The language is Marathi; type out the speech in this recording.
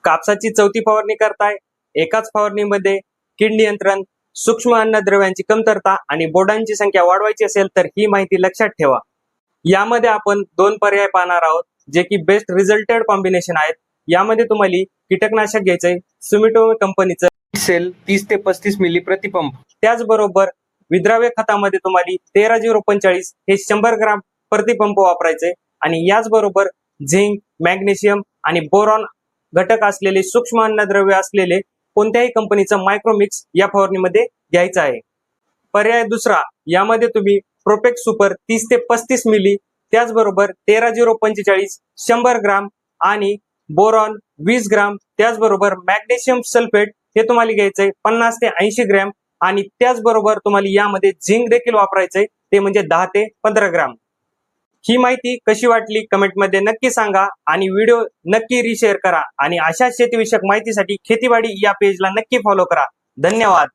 कापसाची चौथी फवारणी करताय, एकाच फवारणीमध्ये कीड नियंत्रण, सूक्ष्म अन्नद्रव्यांची कमतरता आणि बोर्डांची संख्या वाढवायची असेल तर ही माहिती लक्षात ठेवा. यामध्ये आपण दोन पर्याय पाहणार आहोत जे की बेस्ट रिझल्टेड कॉम्बिनेशन आहेत. यामध्ये तुम्हाला कीटकनाशक घ्यायचंय सुमिटोमो कंपनीचं सेल 30 ते 35 मिली प्रतिपंप. त्याचबरोबर विद्राव्य खतामध्ये तुम्हाला 13-0-45 हे 100 ग्राम प्रतिपंप वापरायचे आणि याचबरोबर झिंक, मॅग्नेशियम आणि बोरॉन घटक असलेले सूक्ष्म अन्नद्रव्य असलेले कोणत्याही कंपनीचं मायक्रोमिक्स या फवारणीमध्ये घ्यायचं आहे. पर्याय दुसरा, यामध्ये तुम्ही प्रोपेक्स सुपर 30 ते 35 मिली, त्याचबरोबर 13-0-45 100 ग्राम आणि बोरॉन 20 ग्राम, त्याचबरोबर मॅग्नेशियम सल्फेट हे तुम्हाला घ्यायचंय 50 ते 80 ग्रॅम आणि त्याचबरोबर तुम्हाला यामध्ये झिंक देखील वापरायचंय, ते म्हणजे 10 ते 15 ग्राम. ही माहिती कशी वाटली कमेंटमध्ये नक्की सांगा आणि व्हिडिओ नक्की रिशेअर करा आणि अशा शेतीविषयक माहितीसाठी खेतीवाडी या पेजला नक्की फॉलो करा. धन्यवाद.